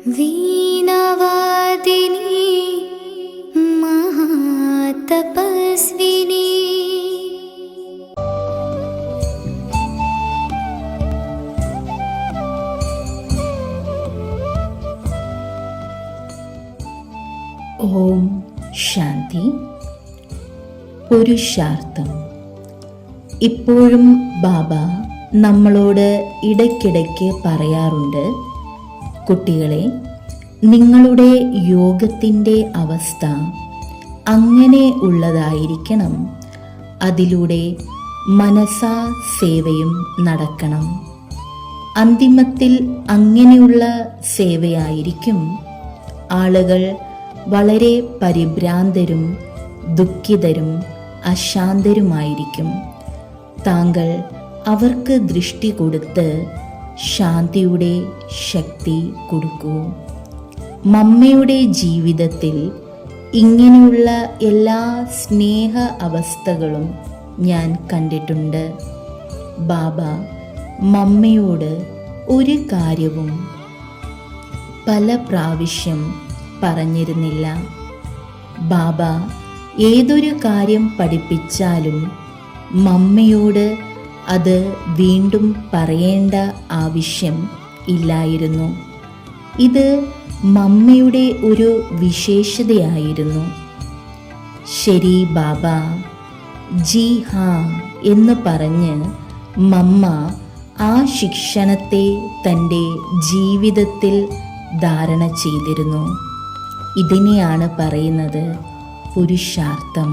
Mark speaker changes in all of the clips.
Speaker 1: വീണവാദിനി മഹാതപസ്വിനി.
Speaker 2: ഓം ശാന്തി. പുരുഷാർത്ഥം. ഇപ്പോഴും ബാബ നമ്മളോട് ഇടയ്ക്കിടയ്ക്ക് പറയാറുണ്ട്, കുട്ടികളെ, നിങ്ങളുടെ യോഗത്തിൻ്റെ അവസ്ഥ അങ്ങനെ ഉള്ളതായിരിക്കണം. അതിലൂടെ മനസാ സേവയും നടക്കണം. അന്തിമത്തിൽ അങ്ങനെയുള്ള സേവയായിരിക്കും. ആളുകൾ വളരെ പരിഭ്രാന്തരും ദുഃഖിതരും അശാന്തരുമായിരിക്കും. താങ്കൾ അവർക്ക് ദൃഷ്ടി കൊടുത്ത് ശാന്തിയുടെ ശക്തി കൊടുക്കൂ. മമ്മയുടെ ജീവിതത്തിൽ ഇങ്ങനെയുള്ള എല്ലാ സ്നേഹ അവസ്ഥകളും ഞാൻ കണ്ടിട്ടുണ്ട്. ബാബ മമ്മയോട് ഒരു കാര്യവും പല പ്രാവശ്യം പറഞ്ഞിരുന്നില്ല. ബാബ ഏതൊരു കാര്യം പഠിപ്പിച്ചാലും മമ്മയോട് അത് വീണ്ടും പറയേണ്ട ആവശ്യം ഇല്ലായിരുന്നു. ഇത് മമ്മയുടെ ഒരു വിശേഷതയായിരുന്നു. ശരി ബാബ, ജി ഹാ എന്ന് പറഞ്ഞ് മമ്മ ആ ശിക്ഷണത്തെ തൻ്റെ ജീവിതത്തിൽ ധാരണ ചെയ്തിരുന്നു. ഇതിനെയാണ് പറയുന്നത് പുരുഷാർത്ഥം.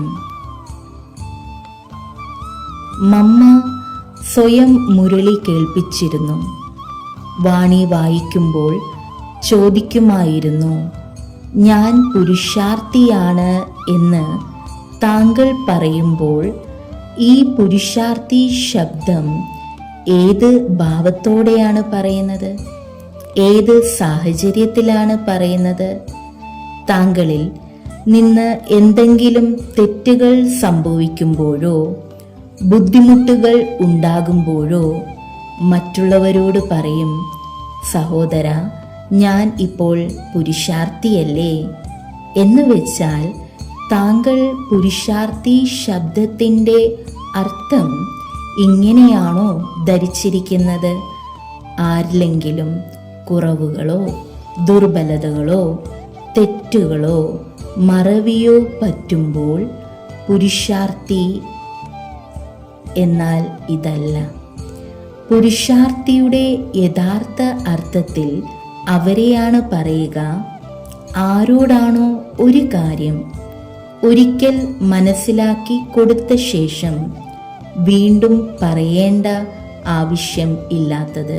Speaker 2: മമ്മ സ്വയം മുരളി കേൾപ്പിച്ചിരുന്നു. വാണി വായിക്കുമ്പോൾ ചോദിക്കുമായിരുന്നു, ഞാൻ പുരുഷാർത്ഥിയാണ് എന്ന് താങ്കൾ പറയുമ്പോൾ ഈ പുരുഷാർത്ഥി ശബ്ദം ഏത് ഭാവത്തോടെയാണ് പറയുന്നത്? ഏത് സാഹചര്യത്തിലാണ് പറയുന്നത്? താങ്കളിൽ നിന്ന് എന്തെങ്കിലും തെറ്റുകൾ സംഭവിക്കുമ്പോഴോ ബുദ്ധിമുട്ടുകൾ ഉണ്ടാകുമ്പോഴോ മറ്റുള്ളവരോട് പറയും, സഹോദര, ഞാൻ ഇപ്പോൾ പുരുഷാർത്ഥിയല്ലേ എന്ന് വെച്ചാൽ താങ്കൾ പുരുഷാർത്ഥി ശബ്ദത്തിൻ്റെ അർത്ഥം ഇങ്ങനെയാണോ ധരിച്ചിരിക്കുന്നത്? ആരിലെങ്കിലും കുറവുകളോ ദുർബലതകളോ തെറ്റുകളോ മറവിയോ പറ്റുമ്പോൾ പുരുഷാർത്ഥി. എന്നാൽ ഇതല്ല. പുരുഷാർത്ഥിയുടെ യഥാർത്ഥ അർത്ഥത്തിൽ അവരെയാണ് പറയുക, ആരോടാണോ ഒരു കാര്യം ഒരിക്കൽ മനസ്സിലാക്കി കൊടുത്ത ശേഷം വീണ്ടും പറയേണ്ട ആവശ്യം ഇല്ലാത്തത്.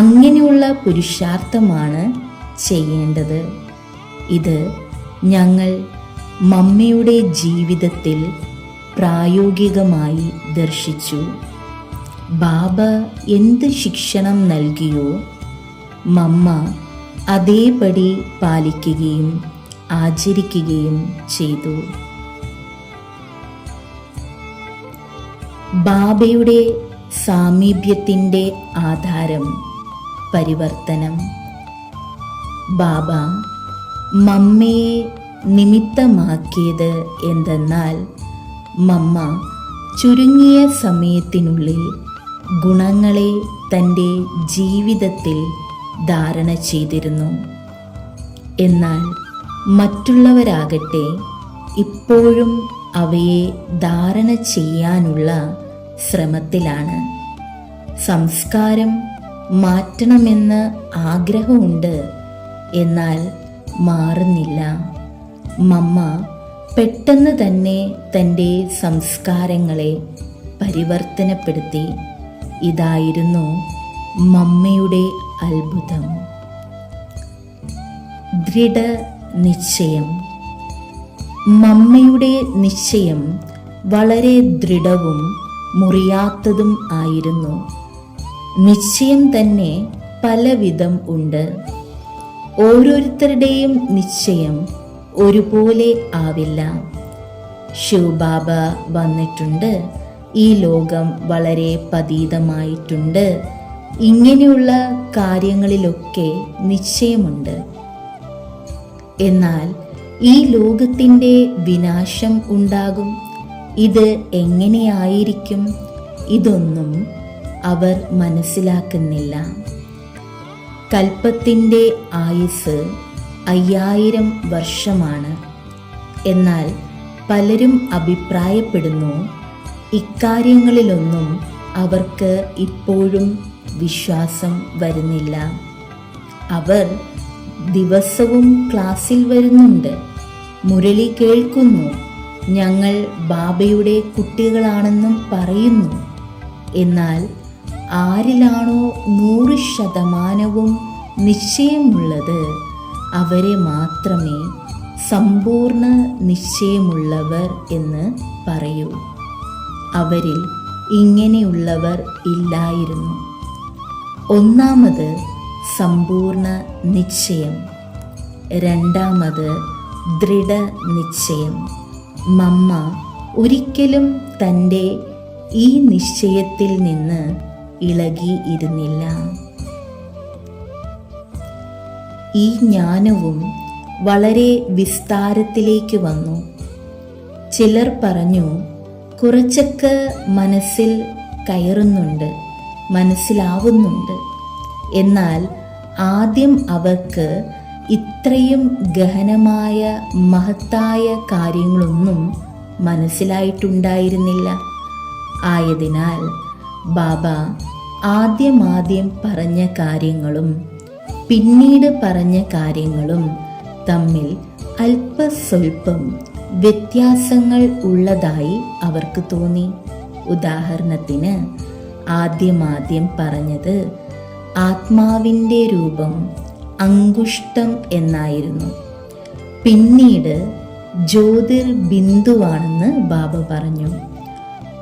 Speaker 2: അങ്ങനെയുള്ള പുരുഷാർത്ഥമാണ് ചെയ്യേണ്ടത്. ഇത് ഞങ്ങൾ മമ്മയുടെ ജീവിതത്തിൽ പ്രായോഗികമായി ദർശിച്ചു. ബാബ എന്ത് ശിക്ഷണം നൽകിയോ മമ്മ അതേപടി പാലിക്കുകയും ആചരിക്കുകയും ചെയ്തു. ബാബയുടെ സാമീപ്യത്തിൻ്റെ ആധാരം പരിവർത്തനം. ബാബ മമ്മയെ നിമിത്തമാക്കിയത് എന്തെന്നാൽ മമ്മ ചുരുങ്ങിയ സമയത്തിനുള്ളിൽ ഗുണങ്ങളെ തൻ്റെ ജീവിതത്തിൽ ധാരണ ചെയ്തിരുന്നു. എന്നാൽ മറ്റുള്ളവരാകട്ടെ ഇപ്പോഴും അവയെ ധാരണ ചെയ്യാനുള്ള ശ്രമത്തിലാണ്. സംസ്കാരം മാറ്റണമെന്ന് ആഗ്രഹമുണ്ട്, എന്നാൽ മാറുന്നില്ല. മമ്മ പെട്ടെന്ന് തന്നെ തൻ്റെ സംസ്കാരങ്ങളെ പരിവർത്തനപ്പെടുത്തി. ഇതായിരുന്നു മമ്മയുടെ അത്ഭുതം. ദൃഢനിശ്ചയം. മമ്മയുടെ നിശ്ചയം വളരെ ദൃഢവും മുറിയാത്തതും ആയിരുന്നു. നിശ്ചയം തന്നെ പലവിധം ഉണ്ട്. ഓരോരുത്തരുടെയും നിശ്ചയം ഒരുപോലെ ആവില്ല. ശിവബാബ വന്നിട്ടുണ്ട്, ഈ ലോകം വളരെ പതീതമായിട്ടുണ്ട് ഇങ്ങനെയുള്ള കാര്യങ്ങളിലൊക്കെ നിശ്ചയമുണ്ട്. എന്നാൽ ഈ ലോകത്തിൻ്റെ വിനാശം ഉണ്ടാകും. ഇത് എങ്ങനെയായിരിക്കും? ഇതൊന്നും അവർ മനസ്സിലാക്കുന്നില്ല. കൽപ്പത്തിൻ്റെ ആയുസ് 5000 വർഷമാണ്. എന്നാൽ പലരും അഭിപ്രായപ്പെടുന്നു, ഇക്കാര്യങ്ങളിലൊന്നും അവർക്ക് ഇപ്പോഴും വിശ്വാസം വരുന്നില്ല. അവർ ദിവസവും ക്ലാസ്സിൽ വരുന്നുണ്ട്, മുരളി കേൾക്കുന്നു, ഞങ്ങൾ ബാബയുടെ കുട്ടികളാണെന്നും പറയുന്നു. എന്നാൽ ആരിലാണോ 100% നിശ്ചയമുള്ളത് അവരെ മാത്രമേ സമ്പൂർണ്ണ നിശ്ചയമുള്ളവർ എന്ന് പറയൂ. അവരിൽ ഇങ്ങനെയുള്ളവർ ഇല്ലായിരുന്നു. ഒന്നാമത് സമ്പൂർണ്ണ നിശ്ചയം, രണ്ടാമത് ദൃഢനിശ്ചയം. മമ്മ ഒരിക്കലും തൻ്റെ ഈ നിശ്ചയത്തിൽ നിന്ന് ഇളകിയിരുന്നില്ല. ഈ ജ്ഞാനവും വളരെ വിസ്താരത്തിലേക്ക് വന്നു. ചിലർ പറഞ്ഞു, കുറച്ചൊക്കെ മനസ്സിൽ കയറുന്നുണ്ട്, മനസ്സിലാവുന്നുണ്ട്. എന്നാൽ ആദ്യം അവർക്ക് ഇത്രയും ഗഹനമായ മഹത്തായ കാര്യങ്ങളൊന്നും മനസ്സിലായിട്ടുണ്ടായിരുന്നില്ല. ആയതിനാൽ ബാബ ആദ്യം പറഞ്ഞ കാര്യങ്ങളും പിന്നീട് പറഞ്ഞ കാര്യങ്ങളും തമ്മിൽ അല്പസ്വല്പം വ്യത്യാസങ്ങൾ ഉള്ളതായി അവർക്ക് തോന്നി. ഉദാഹരണത്തിന് ആദ്യം പറഞ്ഞത് ആത്മാവിൻ്റെ രൂപം അങ്കുഷ്ടം എന്നായിരുന്നു. പിന്നീട് ജ്യോതിർബിന്ദുവാണെന്ന് ബാബ പറഞ്ഞു.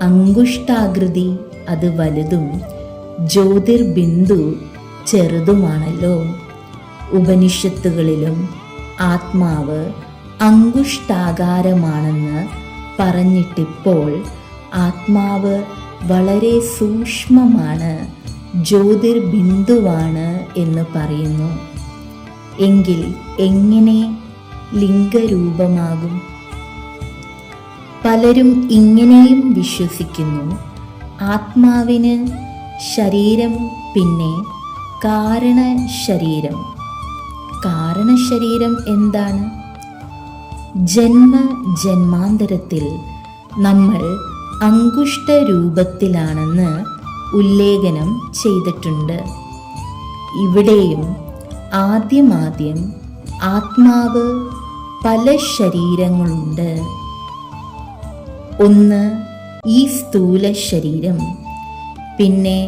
Speaker 2: അങ്കുഷ്ടാകൃതി അത് വലുതും ജ്യോതിർബിന്ദു ചെറുതുമാണല്ലോ. ഉപനിഷത്തുകളിലും ആത്മാവ് അങ്കുഷ്ടാകാരമാണെന്ന് പറഞ്ഞിട്ടിപ്പോൾ ആത്മാവ് വളരെ സൂക്ഷ്മമാണ്, ജ്യോതിർബിന്ദുവാണ് എന്ന് പറയുന്നു. എങ്കിൽ എങ്ങനെ ലിംഗരൂപമാകും? പലരും ഇങ്ങനെയും വിശ്വസിക്കുന്നു, ആത്മാവിന് ശരീരം, പിന്നെ കാരണശരീരം. കാരണശരീരം എന്താണ്? ജന്മാന്തരത്തിൽ നമ്മൾ അങ്കുഷ്ട രൂപത്തിലാണെന്ന് ഉല്ലേഖനം ചെയ്തിട്ടുണ്ട്. ഇവിടെയും ആദ്യം ആത്മാവ് പല ശരീരങ്ങളുണ്ട്. ഒന്ന് ഈ സ്ഥൂല ശരീരം, പിന്നെ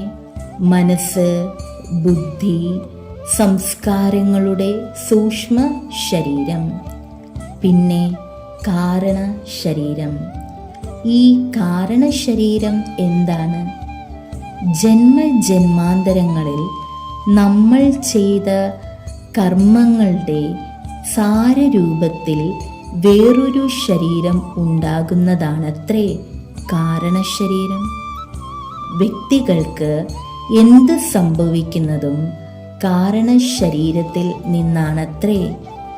Speaker 2: മനസ്സ്, ബുദ്ധി, സംസ്കാരങ്ങളുടെ സൂക്ഷ്മ ശരീരം, പിന്നെ കാരണശരീരം. ഈ കാരണശരീരം എന്താണ്? ജന്മാന്തരങ്ങളിൽ നമ്മൾ ചെയ്ത കർമ്മങ്ങളുടെ സാരരൂപത്തിൽ വേറൊരു ശരീരം ഉണ്ടാകുന്നതാണത്രേ കാരണശരീരം. വ്യക്തികൾക്ക് എന്ത് സംഭവിക്കുന്നതും കാരണശരീരത്തിൽ നിന്നാണത്രേ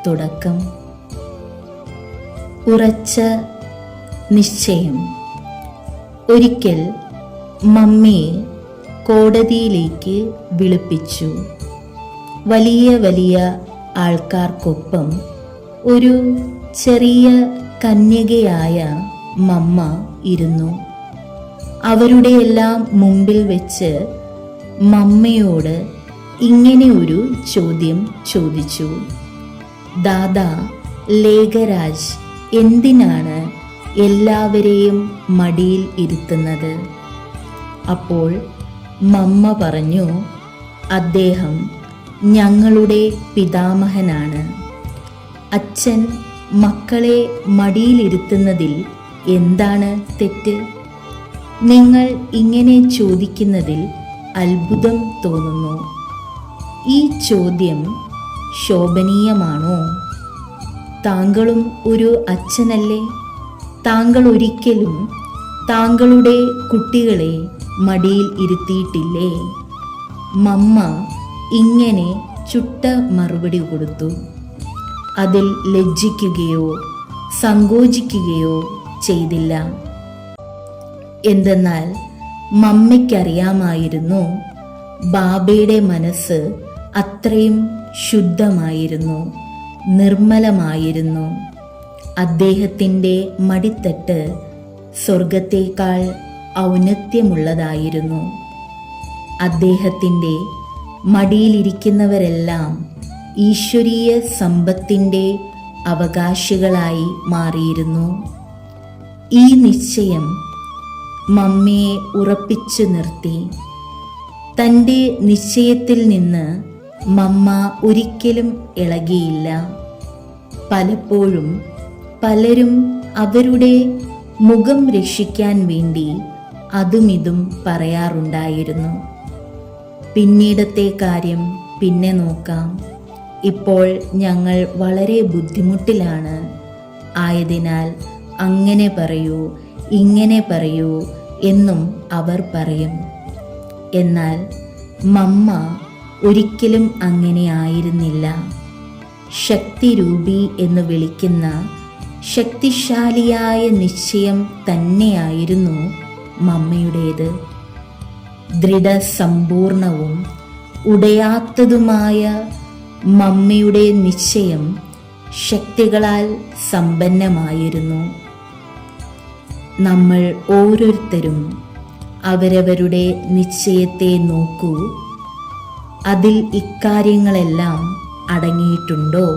Speaker 2: തുടക്കം. ഉറച്ച നിശ്ചയം. ഒരിക്കൽ മമ്മിയെ കോടതിയിലേക്ക് വിളിപ്പിച്ചു. വലിയ ആൾക്കാർക്കൊപ്പം ഒരു ചെറിയ കന്യകയായ മമ്മ ഇരുന്നു. അവരുടെ എല്ലാം മുമ്പിൽ വെച്ച് മമ്മയോട് ഇങ്ങനെ ഒരു ചോദ്യം ചോദിച്ചു: ദാദാ ലേഖരാജ് എന്തിനാണ് എല്ലാവരെയും മടിയിൽ ഇരുത്തുന്നത്? അപ്പോൾ മമ്മ പറഞ്ഞു, അദ്ദേഹം ഞങ്ങളുടെ പിതാമഹനാണ്. അച്ഛൻ മക്കളെ മടിയിലിരുത്തുന്നതിൽ എന്താണ് തെറ്റ്? നിങ്ങൾ ഇങ്ങനെ ചോദിക്കുന്നതിൽ അത്ഭുതം തോന്നുന്നു. ഈ ചോദ്യം ശോഭനീയമാണോ? താങ്കളും ഒരു അച്ഛനല്ലേ? താങ്കൾ ഒരിക്കലും താങ്കളുടെ കുട്ടികളെ മടിയിൽ ഇരുത്തിയിട്ടില്ലേ? മമ്മ ഇങ്ങനെ ചുട്ട മറുപടി കൊടുത്തു. അതിൽ ലജ്ജിക്കുകയോ സങ്കോചിക്കുകയോ ചെയ്തില്ല. എന്തെന്നാൽ മമ്മയ്ക്കറിയാമായിരുന്നു ബാബയുടെ മനസ്സ് അത്രയും ശുദ്ധമായിരുന്നു, നിർമ്മലമായിരുന്നു. അദ്ദേഹത്തിൻ്റെ മടിത്തട്ട് സ്വർഗത്തേക്കാൾ ഔന്നത്യമുള്ളതായിരുന്നു. അദ്ദേഹത്തിൻ്റെ മടിയിലിരിക്കുന്നവരെല്ലാം ഈശ്വരീയ സമ്പത്തിൻ്റെ അവകാശികളായി മാറിയിരുന്നു. ഈ നിശ്ചയം മമ്മിയെ ഉറപ്പിച്ചു നിർത്തി. തൻ്റെ നിശ്ചയത്തിൽ നിന്ന് മമ്മ ഒരിക്കലും ഇളകിയില്ല. പലപ്പോഴും പലരും അവരുടെ മുഖം രക്ഷിക്കാൻ വേണ്ടി അതുമിതും പറയാറുണ്ടായിരുന്നു. പിന്നീടത്തെ കാര്യം പിന്നെ നോക്കാം, ഇപ്പോൾ ഞങ്ങൾ വളരെ ബുദ്ധിമുട്ടിലാണ്, ആയതിനാൽ അങ്ങനെ പറയൂ ഇങ്ങനെ പറയൂ എന്നും അവർ പറയും. എന്നാൽ മമ്മ ഒരിക്കലും അങ്ങനെ ആയിരുന്നില്ല. ശക്തിരൂപി എന്ന് വിളിക്കുന്ന ശക്തിശാലിയായ നിശ്ചയം തന്നെയായിരുന്നു മമ്മയുടേത്. ദൃഢസമ്പൂർണവും ഉടയാത്തതുമായ മമ്മയുടെ നിശ്ചയം ശക്തികളാൽ സമ്പന്നമായിരുന്നു. നമ്മൾ ഓരോരുത്തരും അവരവരുടെ നിശ്ചയത്തെ നോക്കൂ. അതിൽ ഇക്കാര്യങ്ങളെല്ലാം അടങ്ങിയിട്ടുണ്ടോ?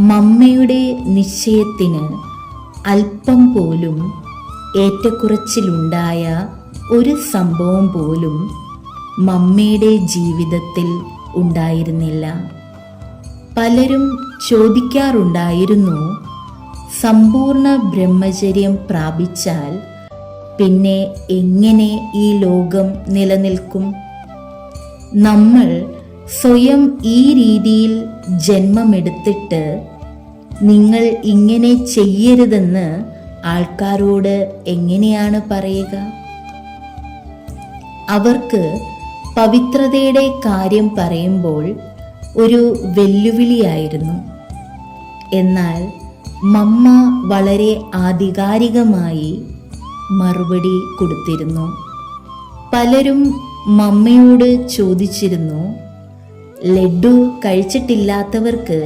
Speaker 2: മമ്മയുടെ നിശ്ചയത്തിന് അല്പം പോലും ഏറ്റക്കുറച്ചിലുണ്ടായ ഒരു സംഭവം പോലും മമ്മയുടെ ജീവിതത്തിൽ ഉണ്ടായിരുന്നില്ല. പലരും ചോദിക്കാറുണ്ടായിരുന്നു, സമ്പൂർണ്ണ ബ്രഹ്മചര്യം പ്രാപിച്ചാൽ പിന്നെ എങ്ങനെ ഈ ലോകം നിലനിൽക്കും? നമ്മൾ സ്വയം ഈ രീതിയിൽ ജന്മമെടുത്തിട്ട് നിങ്ങൾ ഇങ്ങനെ ചെയ്യരുതെന്ന് ആൾക്കാരോട് എങ്ങനെയാണ് പറയുക? അവർക്ക് പവിത്രതയുടെ കാര്യം പറയുമ്പോൾ ഒരു വെല്ലുവിളിയായിരുന്നു. എന്നാൽ മമ്മ വളരെ ആധികാരികമായി മറുപടി കൊടുത്തിരുന്നു. പലരും മമ്മയോട് ചോദിച്ചിരുന്നു, ലഡ്ഡു കഴിച്ചിട്ടില്ലാത്തവർക്ക്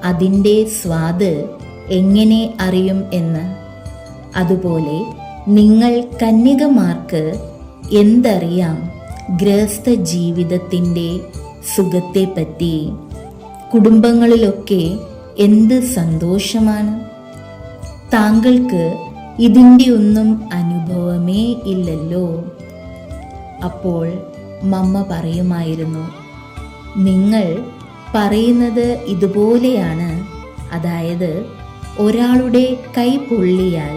Speaker 2: അതിൻ്റെ സ്വാദ് എങ്ങനെ അറിയും എന്ന്. അതുപോലെ നിങ്ങൾ കന്യകമാർക്ക് എന്തറിയാം ഗൃഹസ്ഥ ജീവിതത്തിൻ്റെ സുഖത്തെപ്പറ്റി? കുടുംബങ്ങളിലൊക്കെ എന്ത് സന്തോഷമാണ്! താങ്കൾക്ക് ഇതിൻ്റെ ഒന്നും അനുഭവമേ ഇല്ലല്ലോ. അപ്പോൾ മമ്മ പറയുമായിരുന്നു, നിങ്ങൾ പറയുന്നത് ഇതുപോലെയാണ്. അതായത് ഒരാളുടെ കൈ പൊള്ളിയാൽ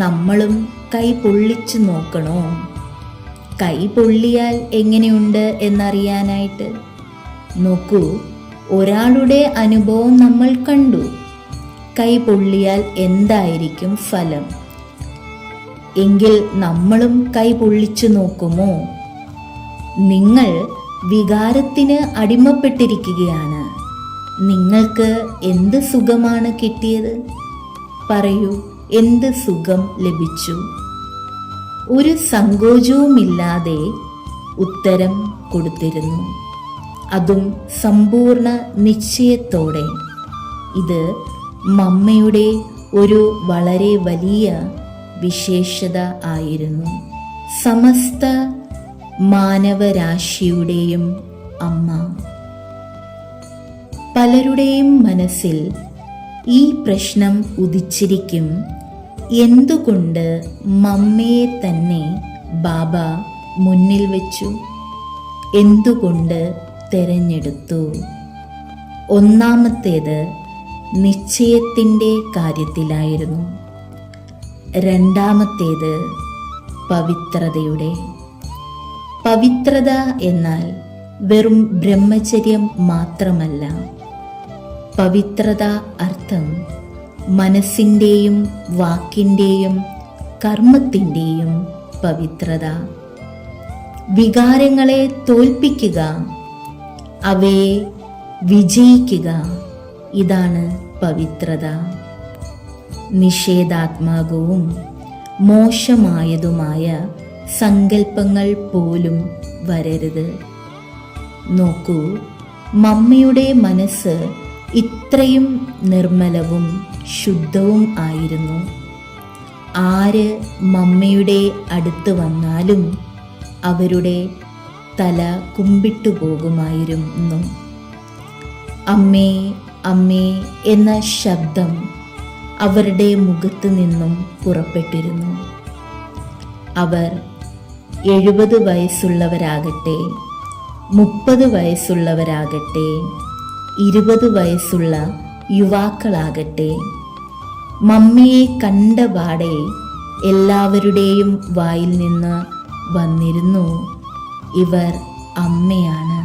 Speaker 2: നമ്മളും കൈ പൊള്ളിച്ചു നോക്കണോ? കൈ പൊള്ളിയാൽ എങ്ങനെയുണ്ട് എന്നറിയാനായിട്ട് നോക്കൂ. ഒരാളുടെ അനുഭവം നമ്മൾ കണ്ടു. കൈ പൊള്ളിയാൽ എന്തായിരിക്കും ഫലം? എങ്കിൽ നമ്മളും കൈ പൊള്ളിച്ചു നോക്കുമോ? നിങ്ങൾ വികാരത്തിന് അടിമപ്പെട്ടിരിക്കുകയാണ്. നിങ്ങൾക്ക് എന്ത് സുഖമാണ് കിട്ടിയത്? പറയൂ, എന്ത് സുഖം ലഭിച്ചു? ഒരു സങ്കോചവുമില്ലാതെ ഉത്തരം കൊടുത്തിരുന്നു, അതും സമ്പൂർണ്ണ നിശ്ചയത്തോടെ. ഇത് മമ്മയുടെ ഒരു വളരെ വലിയ വിശേഷത ആയിരുന്നു. സമസ്ത മാനവരാശിയുടെയും അമ്മ. പലരുടെയും മനസ്സിൽ ഈ പ്രശ്നം ഉദിച്ചിരിക്കും, എന്തുകൊണ്ട് മമ്മയെ തന്നെ ബാബ മുന്നിൽ വെച്ചു? എന്തുകൊണ്ട് തിരഞ്ഞെടുത്തു? ഒന്നാമത്തേത് നിശ്ചയത്തിൻ്റെ കാര്യത്തിലായിരുന്നു. രണ്ടാമത്തേത് പവിത്രതയുടെ. പവിത്രത എന്നാൽ വെറും ബ്രഹ്മചര്യം മാത്രമല്ല. പവിത്രത അർത്ഥം മനസ്സിൻ്റെയും വാക്കിൻ്റെയും കർമ്മത്തിൻ്റെയും പവിത്രത. വികാരങ്ങളെ തോൽപ്പിക്കുക, അവയെ വിജയിക്കുക. ഇതാണ് പവിത്രത. നിഷേധാത്മകവും മോശമായതുമായ സങ്കല്പങ്ങൾ പോലും വരരുത്. നോക്കൂ, മമ്മിയുടെ മനസ്സ് ഇത്രയും നിർമ്മലവും ശുദ്ധവും ആയിരുന്നു. ആര് മമ്മിയുടെ അടുത്ത് വന്നാലും അവരുടെ തല കുമ്പിട്ടു പോകുമായിരുന്നു. അമ്മേ അമ്മേ എന്ന ശബ്ദം അവരുടെ മുഖത്ത് നിന്നും പുറപ്പെട്ടിരുന്നു. അവർ 70 വയസ്സുള്ളവരാകട്ടെ, 30 വയസ്സുള്ളവരാകട്ടെ, 20 വയസ്സുള്ള യുവാക്കളാകട്ടെ, മമ്മിയെ കണ്ട പാടെ എല്ലാവരുടെയും വായിൽ നിന്ന് വന്നിരുന്നു, ഇവർ അമ്മയാണ്,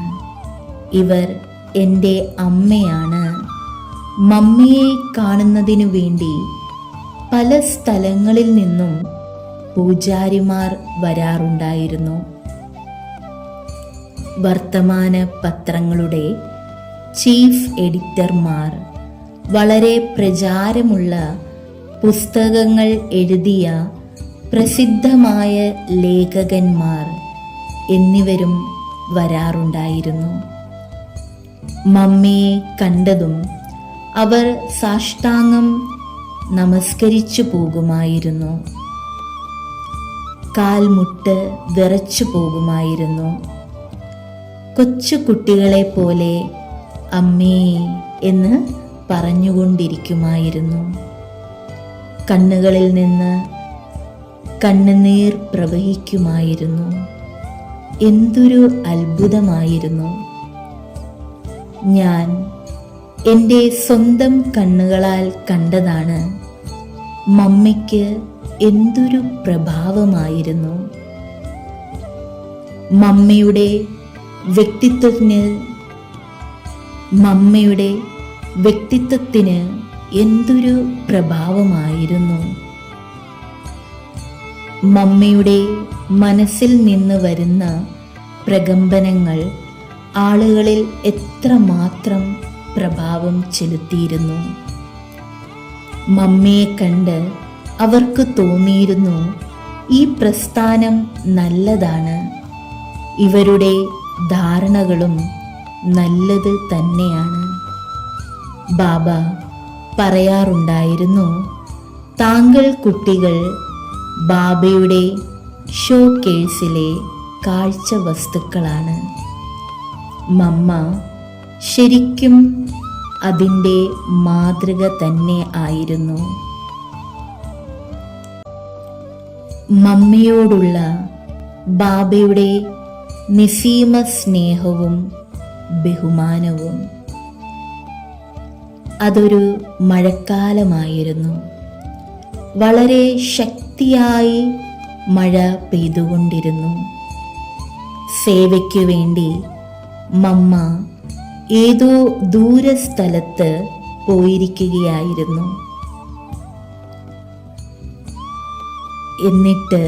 Speaker 2: ഇവർ എൻ്റെ അമ്മയാണ്. മമ്മിയെ കാണുന്നതിനു വേണ്ടി പല സ്ഥലങ്ങളിൽ നിന്നും പൂജാരിമാർ വരാറുണ്ടായിരുന്നു. വർത്തമാന പത്രങ്ങളുടെ ചീഫ് എഡിറ്റർമാർ, വളരെ പ്രചാരമുള്ള പുസ്തകങ്ങൾ എഴുതിയ പ്രസിദ്ധമായ ലേഖകന്മാർ എന്നിവരും വരാറുണ്ടായിരുന്നു. മമ്മിയെ കണ്ടതും അവർ സാഷ്ടാംഗം നമസ്കരിച്ചു പോകുമായിരുന്നു. കാൽമുട്ട് വിറച്ചു പോകുമായിരുന്നു. കൊച്ചു കുട്ടികളെ പോലെ അമ്മേ എന്ന് പറഞ്ഞുകൊണ്ടിരിക്കുമായിരുന്നു. കണ്ണുകളിൽ നിന്ന് കണ്ണുനീർ പ്രവഹിക്കുമായിരുന്നു. എന്തൊരു അത്ഭുതമായിരുന്നു! ഞാൻ എൻ്റെ സ്വന്തം കണ്ണുകളാൽ കണ്ടതാണ്. മമ്മിക്ക് എന്തൊരു പ്രഭാവമായിരുന്നു! മമ്മിയുടെ വ്യക്തിത്വത്തിന് എന്തൊരു പ്രഭാവമായിരുന്നു! മമ്മിയുടെ മനസ്സിൽ നിന്ന് വരുന്ന പ്രകമ്പനങ്ങൾ ആളുകളിൽ എത്രമാത്രം പ്രഭാവം ചെലുത്തിയിരുന്നു! മമ്മിയെ കണ്ട് അവർക്ക് തോന്നിയിരുന്നു, ഈ പ്രസ്ഥാനം നല്ലതാണ്, ഇവരുടെ ധാരണകളും നല്ലത് തന്നെയാണ്. ബാബ പറയാറുണ്ടായിരുന്നു, താങ്കൾ കുട്ടികൾ ബാബയുടെ ഷോ കേസിലെ കാഴ്ച വസ്തുക്കളാണ്. മമ്മ ശരിക്കും അതിൻ്റെ മാതൃക തന്നെ ആയിരുന്നു. മമ്മിയോടുള്ള ബാബയുടെ നിസീമ സ്നേഹവും ബഹുമാനവും. അതൊരു മഴക്കാലമായിരുന്നു. വളരെ ശക്തിയായി മഴ പെയ്തുകൊണ്ടിരുന്നു. സേവയ്ക്കു വേണ്ടി മമ്മ ഏതോ ദൂരസ്ഥലത്ത് പോയിരിക്കുകയായിരുന്നു. എന്നിട്ട്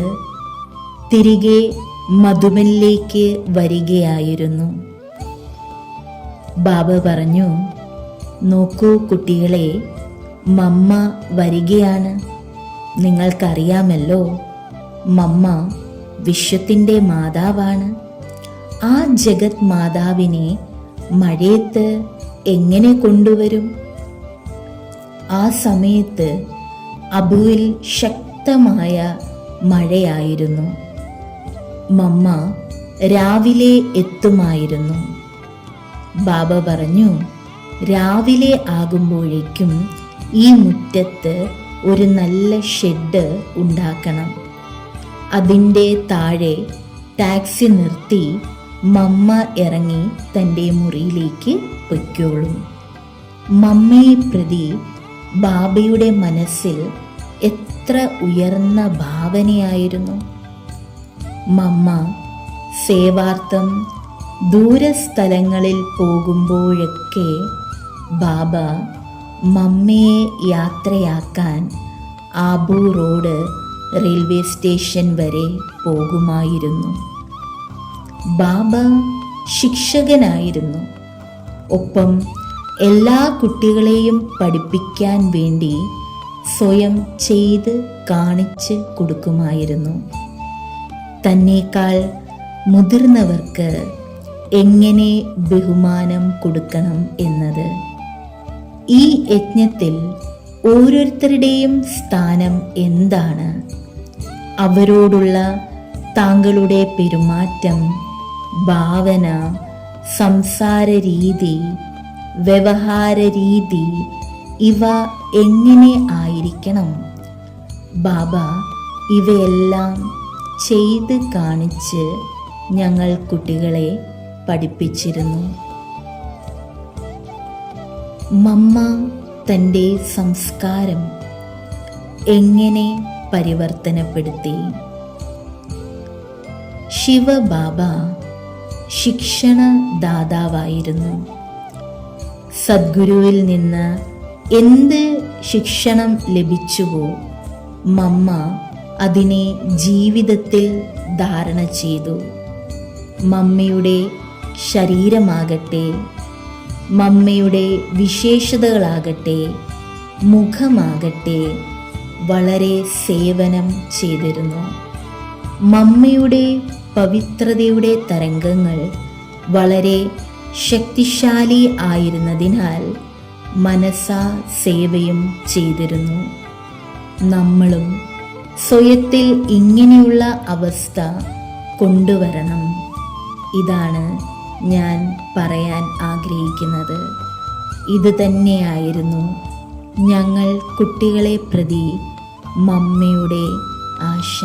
Speaker 2: തിരികെ മധുബനിലേക്ക് വരികയായിരുന്നു. ബാബ പറഞ്ഞു, നോക്കൂ കുട്ടികളെ, മമ്മ വരികയാണ്. നിങ്ങൾക്കറിയാമല്ലോ, മമ്മ വിശ്വത്തിൻ്റെ മാതാവാണ്. ആ ജഗത് മാതാവിനെ മഴയത്ത് എങ്ങനെ കൊണ്ടുവരും? ആ സമയത്ത് അബുവിൽ ശക്തമായ മഴയായിരുന്നു. മമ്മ രാവിലെ എത്തുമായിരുന്നു. ബാബ പറഞ്ഞു, രാവിലെ ആകുമ്പോഴേക്കും ഈ മുറ്റത്ത് ഒരു നല്ല ഷെഡ് ഉണ്ടാക്കണം. അതിൻ്റെ താഴെ ടാക്സി നിർത്തി മമ്മ ഇറങ്ങി തൻ്റെ മുറിയിലേക്ക് പൊയ്ക്കോളും. മമ്മയെ പ്രതി ബാബയുടെ മനസ്സിൽ എത്ര ഉയർന്ന ഭാവനയായിരുന്നു! മമ്മ സേവാർത്ഥം ദൂരസ്ഥലങ്ങളിൽ പോകുമ്പോഴൊക്കെ ബാബ മമ്മയെ യാത്രയാക്കാൻ ആബു റോഡ് റെയിൽവേ സ്റ്റേഷൻ വരെ പോകുമായിരുന്നു. ബാബ ശിക്ഷകനായിരുന്നു. ഒപ്പം എല്ലാ കുട്ടികളെയും പഠിപ്പിക്കാൻ വേണ്ടി സ്വയം ചെയ്ത് കാണിച്ച് കൊടുക്കുമായിരുന്നു. തന്നേക്കാൾ മുതിർന്നവർക്ക് എങ്ങനെ ബഹുമാനം കൊടുക്കണം എന്നത്. ഈ യജ്ഞത്തിൽ ഓരോരുത്തരുടെയും സ്ഥാനം എന്താണ്? അവരോടുള്ള താങ്കളുടെ പെരുമാറ്റം, ഭാവന, സംസാര രീതി, വ്യവഹാര രീതി ഇവ എങ്ങനെ ആയിരിക്കണം? ബാബ ഇവയെല്ലാം ചെയ്ത് കാണിച്ച് ഞങ്ങൾ കുട്ടികളെ പഠിപ്പിച്ചിരുന്നു. മമ്മ തൻ്റെ സംസ്കാരം എങ്ങനെ പരിവർത്തനപ്പെടുത്തി? ശിവബാബ ശിക്ഷണദാതാവായിരുന്നു. സദ്ഗുരുവിൽ നിന്ന് എന്ത് ശിക്ഷണം ലഭിച്ചുവോ മമ്മ അതിനെ ജീവിതത്തിൽ ധാരണ ചെയ്തു. മമ്മയുടെ ശരീരമാകട്ടെ, മമ്മയുടെ വിശേഷതകളാകട്ടെ, മുഖമാകട്ടെ വളരെ സേവനം ചെയ്തിരുന്നു. മമ്മയുടെ പവിത്രതയുടെ തരംഗങ്ങൾ വളരെ ശക്തിശാലി ആയിരുന്നതിനാൽ മനസാ സേവയും ചെയ്തിരുന്നു. നമ്മളും സ്വയത്തിൽ ഇങ്ങനെയുള്ള അവസ്ഥ കൊണ്ടുവരണം. ഇതാണ് ഞാൻ പറയാൻ ആഗ്രഹിക്കുന്നത്. ഇത് തന്നെയായിരുന്നു ഞങ്ങൾ കുട്ടികളെ പ്രതി മമ്മയുടെ ആശ.